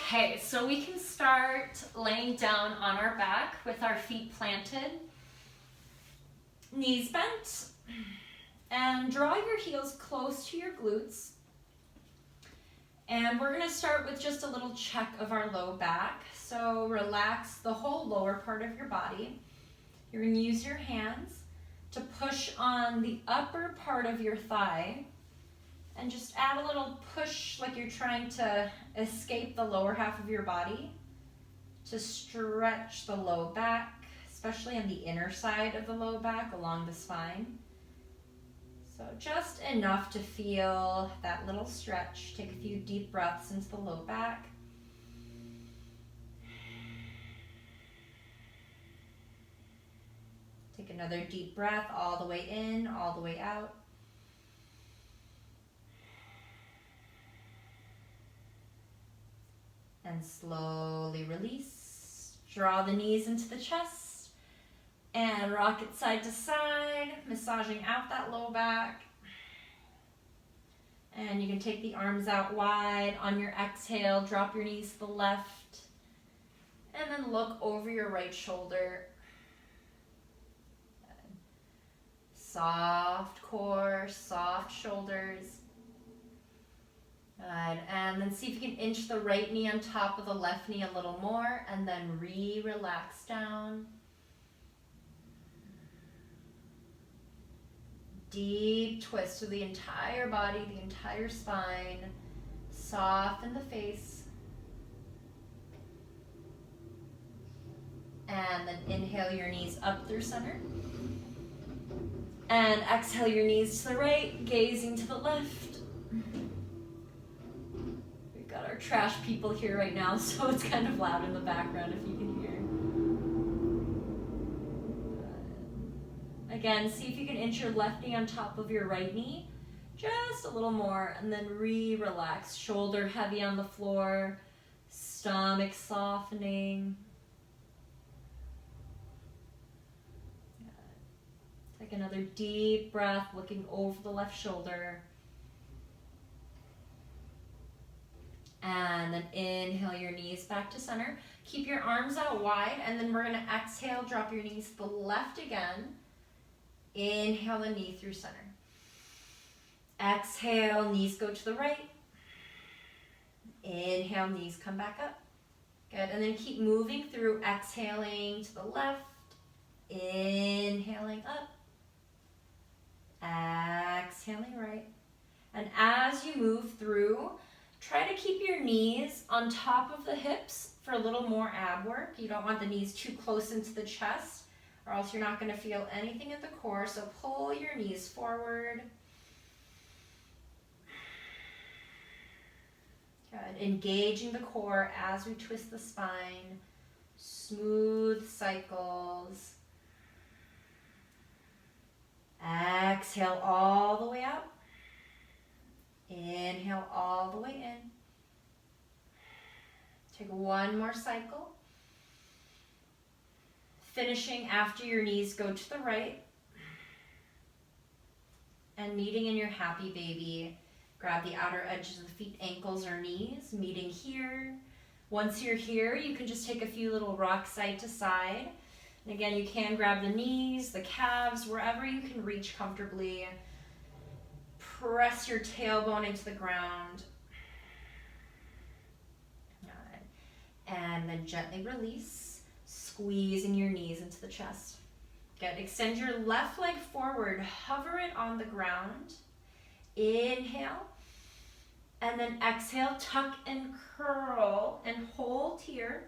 Okay, so we can start laying down on our back with our feet planted, knees bent, and draw your heels close to your glutes. And we're going to start with just a little check of our low back. So relax the whole lower part of your body. You're going to use your hands to push on the upper part of your thigh and just add a little push like you're trying to escape the lower half of your body to stretch the low back, especially on the inner side of the low back along the spine. So just enough to feel that little stretch. Take a few deep breaths into the low back. Take another deep breath all the way in, all the way out. And slowly release. Draw the knees into the chest and rock it side to side, massaging out that low back. And you can take the arms out wide. On your exhale, drop your knees to the left and then look over your right shoulder. Soft core, soft shoulders. Good. And then see if you can inch the right knee on top of the left knee a little more, and then relax down. Deep twist through the entire body, the entire spine. Soften the face. And then inhale your knees up through center. And exhale your knees to the right, gazing to the left. We've got our trash people here right now, so it's kind of loud in the background if you can hear. Again, see if you can inch your left knee on top of your right knee. Just a little more, and then relax. Shoulder heavy on the floor, stomach softening. Take another deep breath, looking over the left shoulder. And then inhale your knees back to center. Keep your arms out wide, and then we're going to exhale, drop your knees to the left again. Inhale the knee through center. Exhale, knees go to the right. Inhale, knees come back up. Good, and then keep moving through, exhaling to the left. Inhaling up. Exhaling right. And as you move through, try to keep your knees on top of the hips for a little more ab work. You don't want the knees too close into the chest, or else you're not going to feel anything at the core. So pull your knees forward. Good. Engaging the core as we twist the spine. Smooth cycles. Exhale all the way out. Inhale all the way in. Take one more cycle. Finishing after your knees go to the right. And meeting in your happy baby. Grab the outer edges of the feet, ankles or knees, meeting here. Once you're here, you can just take a few little rocks side to side. And again, you can grab the knees, the calves, wherever you can reach comfortably. Press your tailbone into the ground. And then gently release, squeezing your knees into the chest. Good. Extend your left leg forward, hover it on the ground. Inhale. And then exhale, tuck and curl and hold here.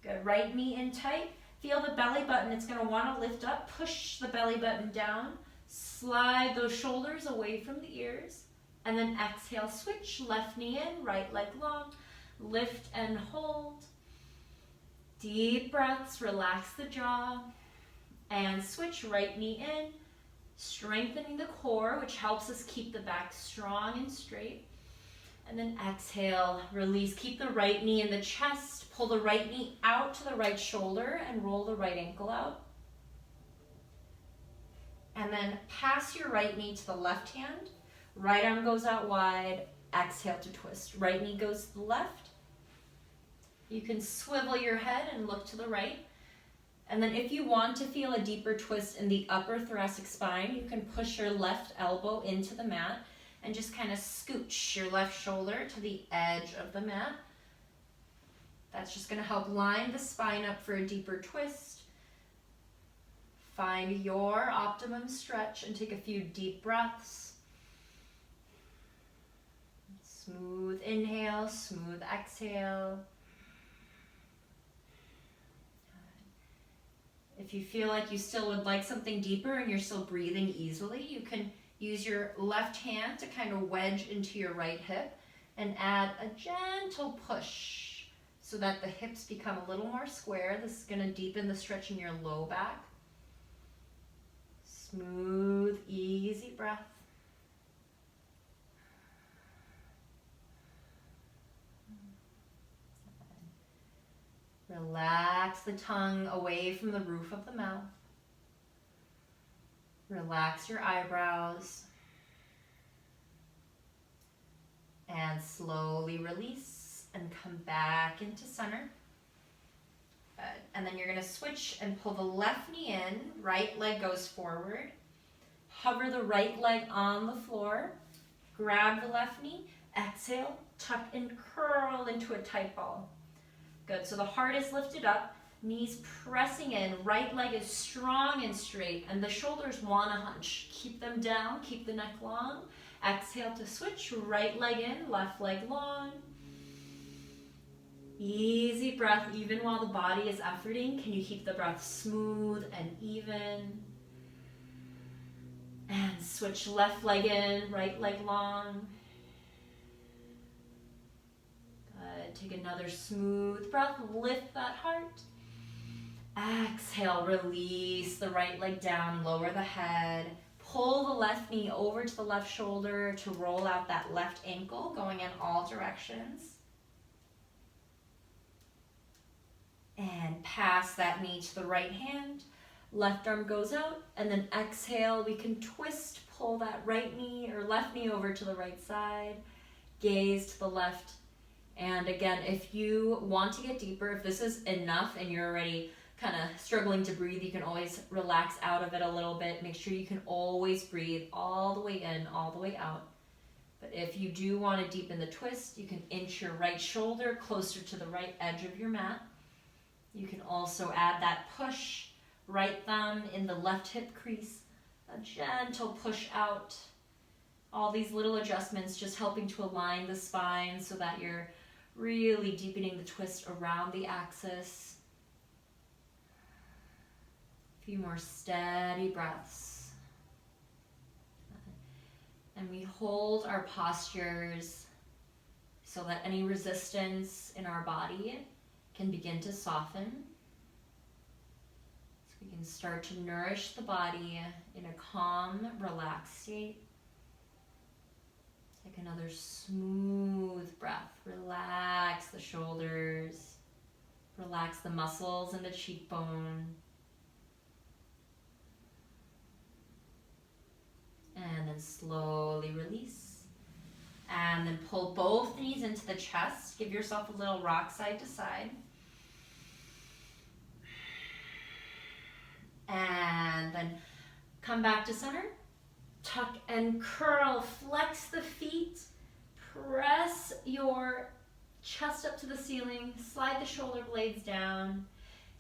Good. Right knee in tight. Feel the belly button. It's going to want to lift up. Push the belly button down. Slide those shoulders away from the ears. And then exhale, switch. Left knee in, right leg long. Lift and hold. Deep breaths. Relax the jaw. And switch, right knee in. Strengthening the core, which helps us keep the back strong and straight. And then exhale, release. Keep the right knee in the chest. Pull the right knee out to the right shoulder and roll the right ankle out. And then pass your right knee to the left hand. Right arm goes out wide. Exhale to twist. Right knee goes to the left. You can swivel your head and look to the right. And then if you want to feel a deeper twist in the upper thoracic spine, you can push your left elbow into the mat and just kind of scooch your left shoulder to the edge of the mat. That's just going to help line the spine up for a deeper twist. Find your optimum stretch and take a few deep breaths. Smooth inhale, smooth exhale. If you feel like you still would like something deeper and you're still breathing easily, you can use your left hand to kind of wedge into your right hip and add a gentle push so that the hips become a little more square. This is going to deepen the stretch in your low back. Smooth, easy breath. Relax the tongue away from the roof of the mouth. Relax your eyebrows. And slowly release and come back into center. Good. And then you're going to switch and pull the left knee in. Right leg goes forward. Hover the right leg on the floor. Grab the left knee. Exhale, tuck and curl into a tight ball. Good, so the heart is lifted up, knees pressing in, right leg is strong and straight, and the shoulders want to hunch. Keep them down, keep the neck long. Exhale to switch, right leg in, left leg long. Easy breath, even while the body is efforting. Can you keep the breath smooth and even? And switch left leg in, right leg long. Take another smooth breath, lift that heart. Exhale, release the right leg down, lower the head. Pull the left knee over to the left shoulder to roll out that left ankle, going in all directions. And pass that knee to the right hand. Left arm goes out, and then exhale, we can twist, pull that right knee or left knee over to the right side. Gaze to the left. And again, if you want to get deeper, if this is enough and you're already kind of struggling to breathe, you can always relax out of it a little bit. Make sure you can always breathe all the way in, all the way out. But if you do want to deepen the twist, you can inch your right shoulder closer to the right edge of your mat. You can also add that push, right thumb in the left hip crease, a gentle push out. All these little adjustments just helping to align the spine so that you're really deepening the twist around the axis. A few more steady breaths. And we hold our postures so that any resistance in our body can begin to soften. So we can start to nourish the body in a calm, relaxed state. Take another smooth breath. Relax the shoulders. Relax the muscles in the cheekbone. And then slowly release. And then pull both knees into the chest. Give yourself a little rock side to side. And then come back to center. Tuck and curl, flex the feet, press your chest up to the ceiling, slide the shoulder blades down,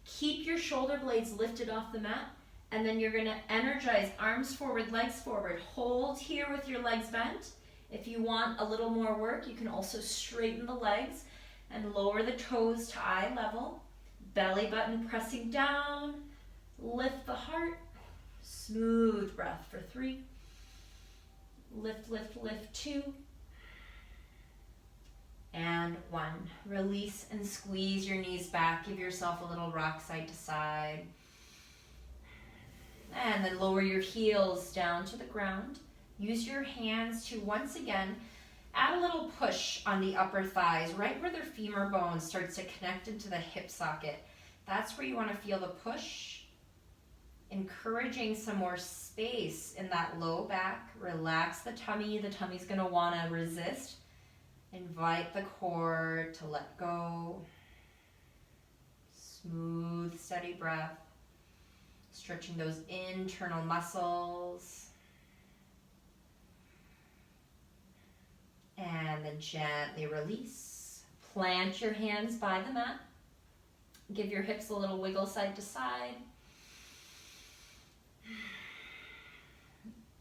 keep your shoulder blades lifted off the mat, and then you're gonna energize arms forward, legs forward. Hold here with your legs bent. If you want a little more work, you can also straighten the legs and lower the toes to eye level. Belly button pressing down, lift the heart, smooth breath for 3. Lift, lift, lift, 2. And 1. Release and squeeze your knees back. Give yourself a little rock side to side. And then lower your heels down to the ground. Use your hands to once again add a little push on the upper thighs, right where their femur bone starts to connect into the hip socket. That's where you want to feel the push. Encouraging some more space in that low back. Relax the tummy. The tummy's going to want to resist. Invite the core to let go. Smooth, steady breath. Stretching those internal muscles. And then gently release. Plant your hands by the mat. Give your hips a little wiggle side to side.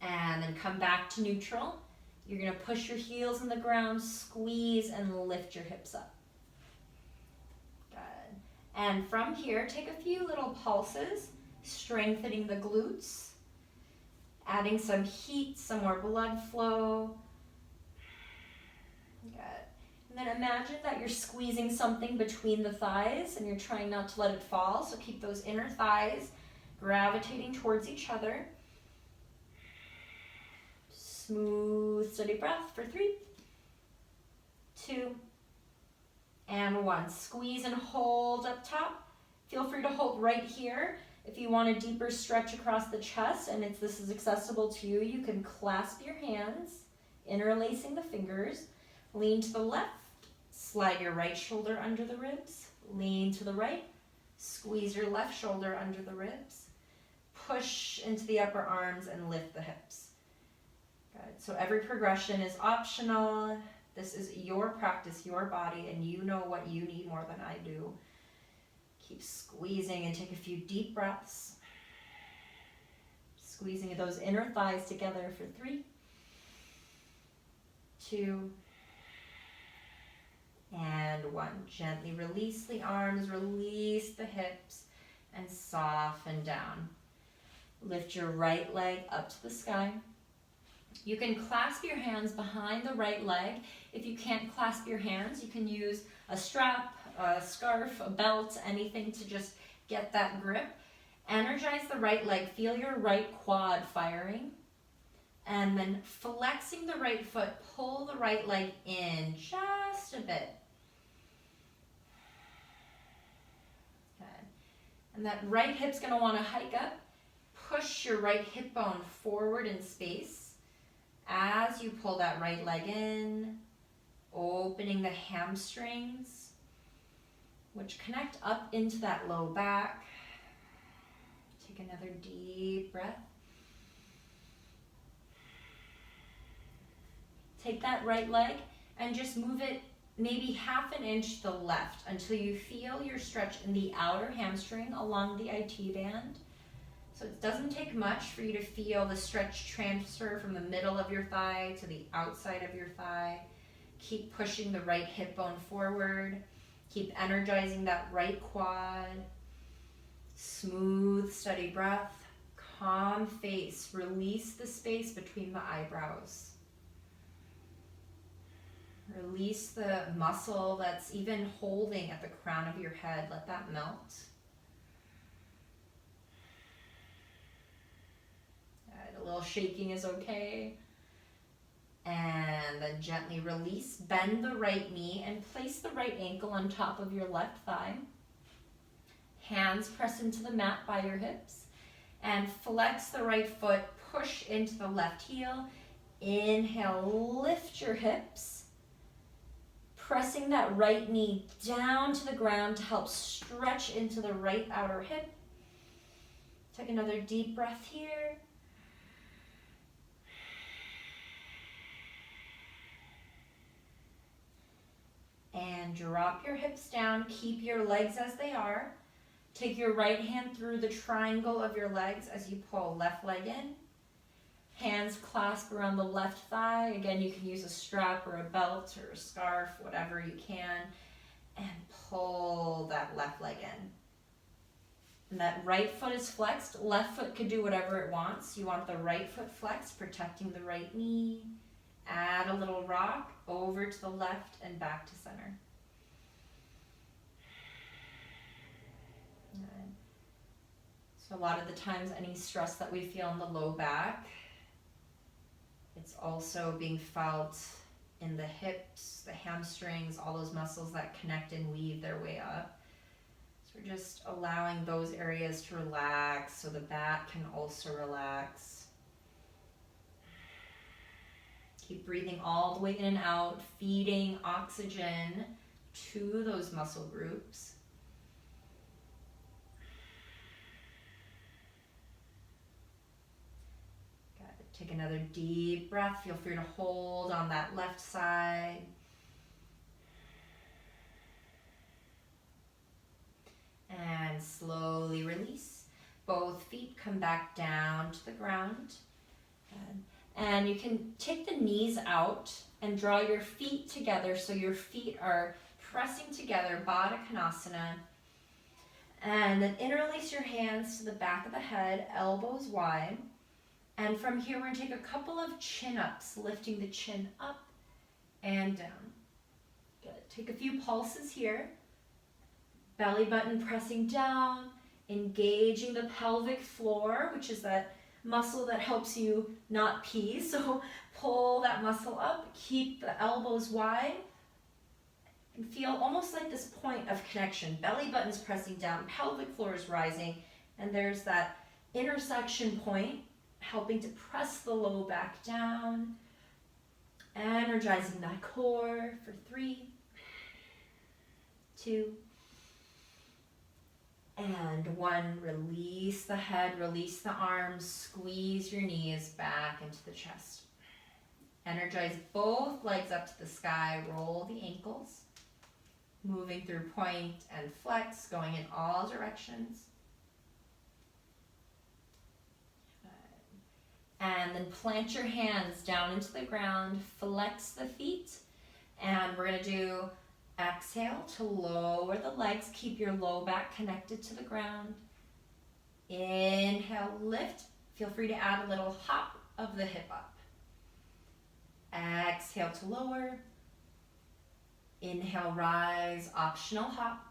And then come back to neutral. You're going to push your heels in the ground, squeeze, and lift your hips up. Good. And from here, take a few little pulses, strengthening the glutes, adding some heat, some more blood flow. Good. And then imagine that you're squeezing something between the thighs and you're trying not to let it fall. So keep those inner thighs gravitating towards each other. Smooth, steady breath for 3, 2, and 1. Squeeze and hold up top. Feel free to hold right here. If you want a deeper stretch across the chest and this is accessible to you, you can clasp your hands, interlacing the fingers. Lean to the left, slide your right shoulder under the ribs. Lean to the right, squeeze your left shoulder under the ribs. Push into the upper arms and lift the hips. Good. So every progression is optional. This is your practice, your body, and you know what you need more than I do. Keep squeezing and take a few deep breaths. Squeezing those inner thighs together for 3, 2, and 1. Gently release the arms, release the hips, and soften down. Lift your right leg up to the sky. You can clasp your hands behind the right leg. If you can't clasp your hands, you can use a strap, a scarf, a belt, anything to just get that grip. Energize the right leg. Feel your right quad firing. And then flexing the right foot, pull the right leg in just a bit. Good. And that right hip's going to want to hike up. Push your right hip bone forward in space. As you pull that right leg in, opening the hamstrings, which connect up into that low back. Take another deep breath. Take that right leg and just move it maybe ½ an inch to the left until you feel your stretch in the outer hamstring along the IT band. So it doesn't take much for you to feel the stretch transfer from the middle of your thigh to the outside of your thigh. Keep pushing the right hip bone forward. Keep energizing that right quad. Smooth, steady breath. Calm face. Release the space between the eyebrows. Release the muscle that's even holding at the crown of your head. Let that melt. A little shaking is okay. And then gently release. Bend the right knee and place the right ankle on top of your left thigh. Hands press into the mat by your hips. And flex the right foot. Push into the left heel. Inhale, lift your hips. Pressing that right knee down to the ground to help stretch into the right outer hip. Take another deep breath here. And drop your hips down. Keep your legs as they are. Take your right hand through the triangle of your legs as you pull left leg in. Hands clasp around the left thigh. Again, you can use a strap or a belt or a scarf, whatever you can. And pull that left leg in. And that right foot is flexed. Left foot could do whatever it wants. You want the right foot flexed, protecting the right knee. Add a little rock over to the left and back to center. Good. So a lot of the times any stress that we feel in the low back, it's also being felt in the hips, the hamstrings, all those muscles that connect and weave their way up. So we're just allowing those areas to relax so the back can also relax. Keep breathing all the way in and out, feeding oxygen to those muscle groups. Take another deep breath. Feel free to hold on that left side. And slowly release. Both feet come back down to the ground. Good. And you can take the knees out and draw your feet together so your feet are pressing together, Baddha Konasana. And then interlace your hands to the back of the head, elbows wide. And from here, we're going to take a couple of chin-ups, lifting the chin up and down. Good. Take a few pulses here. Belly button pressing down, engaging the pelvic floor, which is that muscle that helps you not pee. So pull that muscle up, keep the elbows wide, and feel almost like this point of connection. Belly button's pressing down, pelvic floor is rising, and there's that intersection point helping to press the low back down, energizing that core for 3, 2, and 1. Release the head, release the arms, squeeze your knees back into the chest. Energize both legs up to the sky, roll the ankles, moving through point and flex, going in all directions. And then plant your hands down into the ground, flex the feet, and we're going to do exhale to lower the legs, keep your low back connected to the ground. Inhale, lift, feel free to add a little hop of the hip up. Exhale to lower, inhale, rise, optional hop.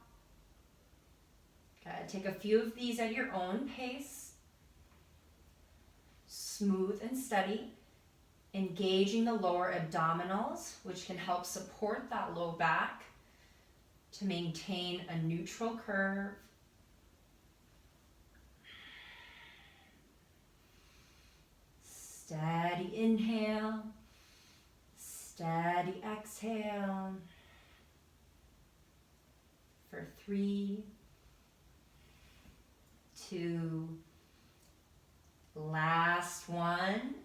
Good. Take a few of these at your own pace. Smooth and steady, engaging the lower abdominals, which can help support that low back to maintain a neutral curve. Steady inhale, steady exhale for 3, 2, last one,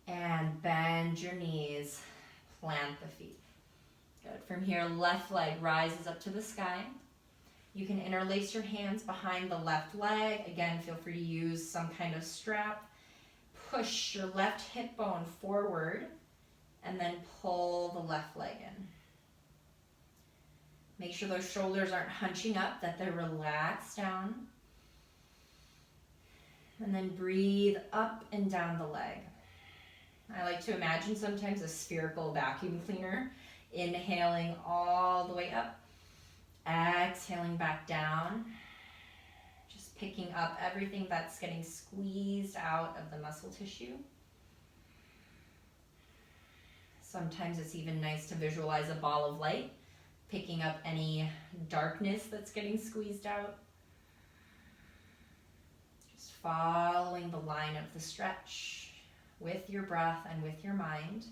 and bend your knees, plant the feet. Good. From here, left leg rises up to the sky. You can interlace your hands behind the left leg. Again, feel free to use some kind of strap. Push your left hip bone forward, and then pull the left leg in. Make sure those shoulders aren't hunching up, that they're relaxed down. And then breathe up and down the leg. I like to imagine sometimes a spherical vacuum cleaner, inhaling all the way up, exhaling back down, just picking up everything that's getting squeezed out of the muscle tissue. Sometimes it's even nice to visualize a ball of light, picking up any darkness that's getting squeezed out. Following the line of the stretch with your breath and with your mind.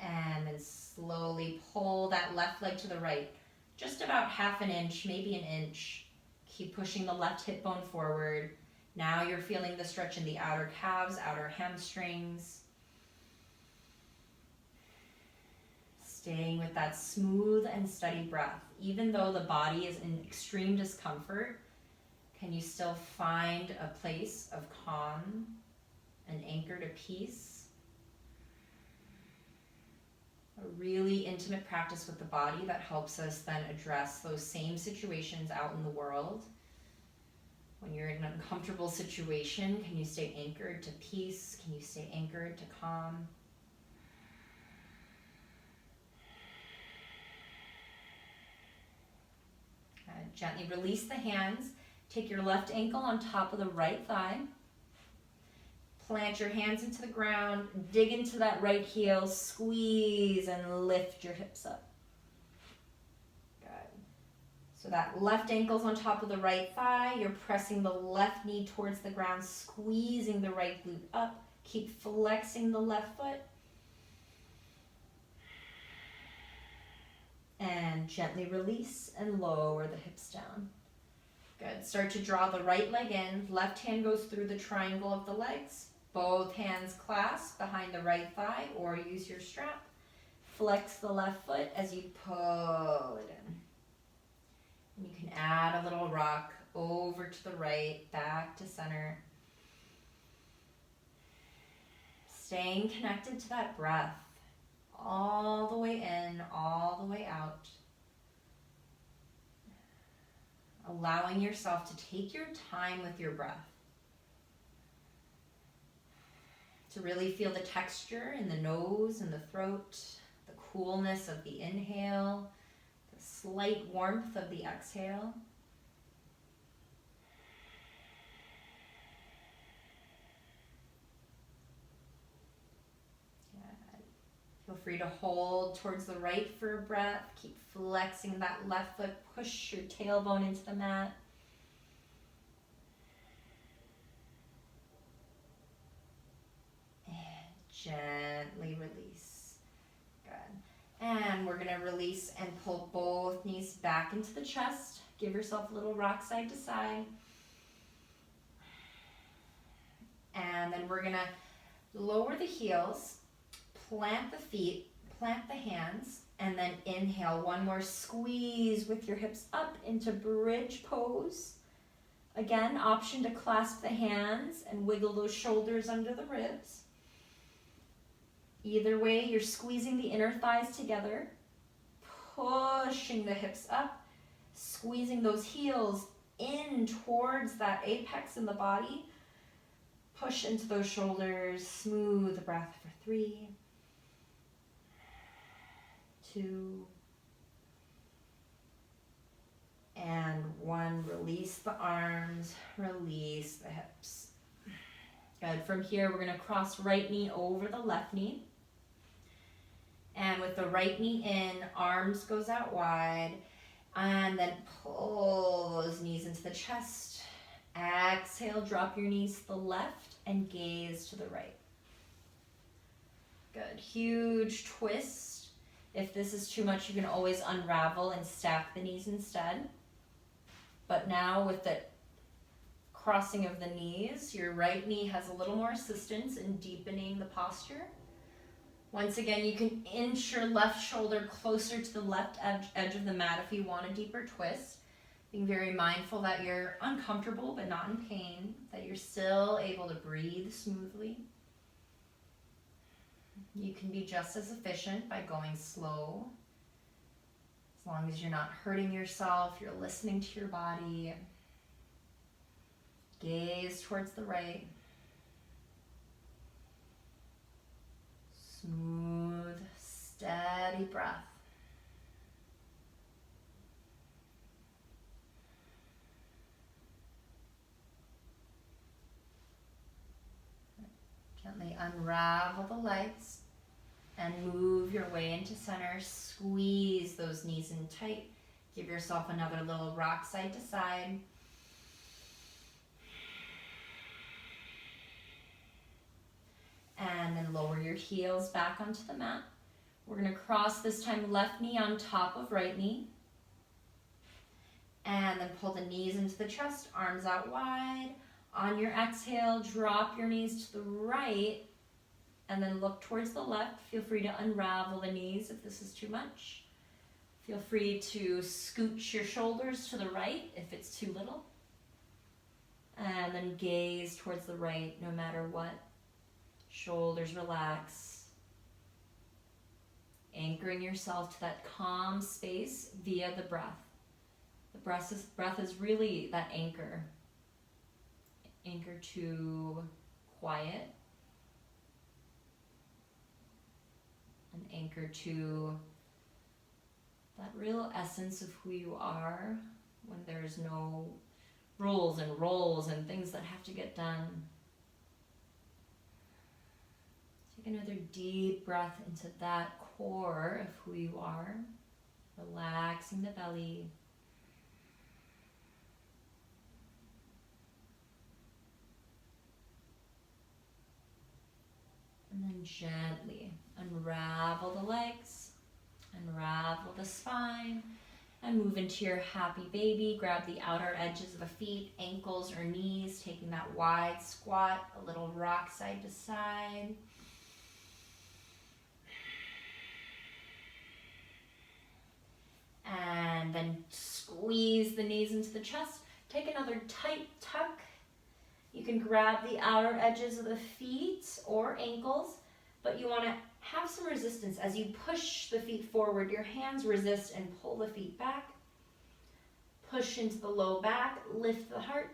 And then slowly pull that left leg to the right, just about half an inch, maybe an inch. Keep pushing the left hip bone forward. Now you're feeling the stretch in the outer calves, outer hamstrings. Staying with that smooth and steady breath. Even though the body is in extreme discomfort, can you still find a place of calm, an anchor to peace? A really intimate practice with the body that helps us then address those same situations out in the world. When you're in an uncomfortable situation, can you stay anchored to peace? Can you stay anchored to calm? Gently release the hands. Take your left ankle on top of the right thigh. Plant your hands into the ground. Dig into that right heel. Squeeze and lift your hips up. Good. So that left ankle's on top of the right thigh. You're pressing the left knee towards the ground, squeezing the right glute up. Keep flexing the left foot. And gently release and lower the hips down. Good. Start to draw the right leg in. Left hand goes through the triangle of the legs. Both hands clasp behind the right thigh or use your strap. Flex the left foot as you pull it in. And you can add a little rock over to the right, back to center. Staying connected to that breath. All the way in, all the way out. Allowing yourself to take your time with your breath. To really feel the texture in the nose and the throat, the coolness of the inhale, the slight warmth of the exhale. Good. Feel free to hold towards the right for a breath. Keep flexing that left foot. Push your tailbone into the mat. Gently release. Good. And we're going to release and pull both knees back into the chest. Give yourself a little rock side to side. And then we're going to lower the heels, plant the feet, plant the hands, and then inhale. One more squeeze with your hips up into bridge pose. Again, option to clasp the hands and wiggle those shoulders under the ribs. Either way, you're squeezing the inner thighs together, pushing the hips up, squeezing those heels in towards that apex in the body. Push into those shoulders, smooth the breath for 3, 2, and 1. Release the arms, release the hips. Good. From here, we're going to cross right knee over the left knee. And with the right knee in, arms goes out wide. And then pull those knees into the chest. Exhale, drop your knees to the left and gaze to the right. Good. Huge twist. If this is too much, you can always unravel and stack the knees instead. But now with the crossing of the knees, your right knee has a little more assistance in deepening the posture. Once again, you can inch your left shoulder closer to the left edge of the mat if you want a deeper twist. Being very mindful that you're uncomfortable but not in pain, that you're still able to breathe smoothly. You can be just as efficient by going slow. As long as you're not hurting yourself, you're listening to your body. Gaze towards the right. Smooth, steady breath. Gently unravel the legs and move your way into center. Squeeze those knees in tight. Give yourself another little rock side to side. And then lower your heels back onto the mat. We're going to cross this time left knee on top of right knee. And then pull the knees into the chest, arms out wide. On your exhale, drop your knees to the right and then look towards the left. Feel free to unravel the knees if this is too much. Feel free to scooch your shoulders to the right if it's too little. And then gaze towards the right no matter what. Shoulders relax. Anchoring yourself to that calm space via the breath. The breath is really that anchor. Anchor to quiet. An anchor to that real essence of who you are when there's no rules and roles and things that have to get done. Take another deep breath into that core of who you are, relaxing the belly. And then gently unravel the legs, unravel the spine, And move into your happy baby. Grab the outer edges of the feet, ankles or knees, taking that wide squat, a little rock side to side. And then squeeze the knees into the chest. Take another tight tuck. You can grab the outer edges of the feet or ankles, but you want to have some resistance. As you push the feet forward, your hands resist and pull the feet back. Push into the low back, lift the heart,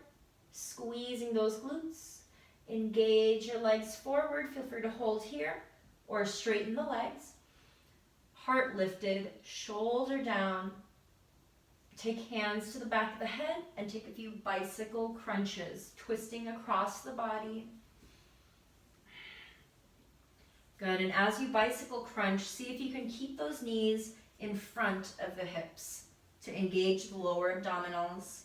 squeezing those glutes. Engage your legs forward. Feel free to hold here or straighten the legs. Heart lifted, shoulder down. Take hands to the back of the head and take a few bicycle crunches, twisting across the body. Good, and as you bicycle crunch, see if you can keep those knees in front of the hips to engage the lower abdominals.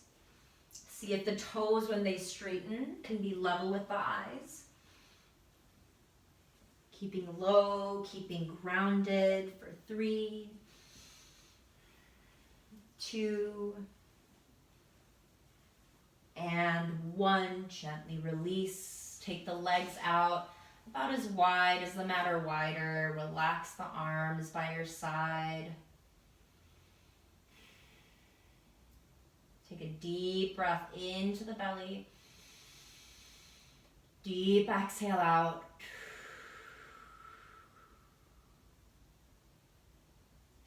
See if the toes, when they straighten, can be level with the eyes. Keeping low, keeping grounded for 3, 2, and 1. Gently release. Take the legs out about as wide as the mat or wider. Relax the arms by your side. Take a deep breath into the belly. Deep exhale out.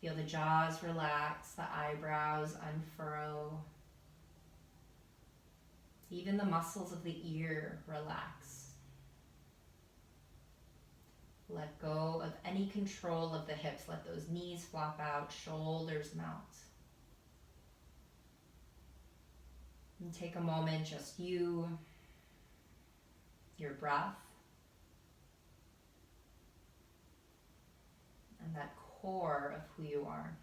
Feel the jaws relax, the eyebrows unfurrow. Even the muscles of the ear relax. Let go of any control of the hips. Let those knees flop out, shoulders mount. And take a moment, just you, your breath, and that core of who you are.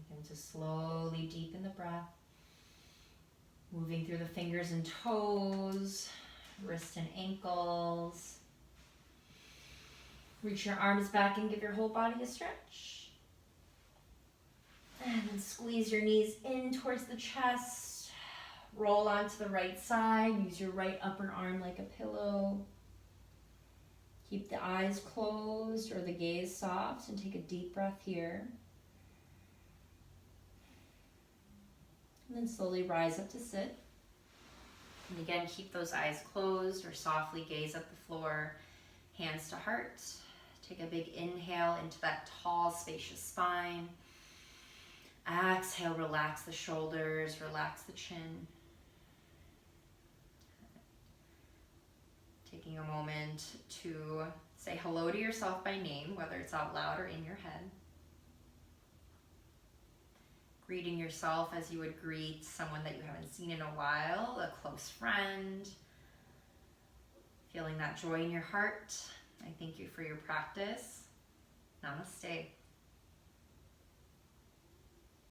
Begin to slowly deepen the breath, moving through the fingers and toes, wrists and ankles. Reach your arms back and give your whole body a stretch. And then squeeze your knees in towards the chest. Roll onto the right side. Use your right upper arm like a pillow. Keep the eyes closed or the gaze soft and take a deep breath here. And then slowly rise up to sit. And again, keep those eyes closed or softly gaze at the floor, hands to heart. Take a big inhale into that tall, spacious spine. Exhale, relax the shoulders, relax the chin. Taking a moment to say hello to yourself by name, whether it's out loud or in your head. Greeting yourself as you would greet someone that you haven't seen in a while, a close friend. Feeling that joy in your heart. I thank you for your practice. Namaste.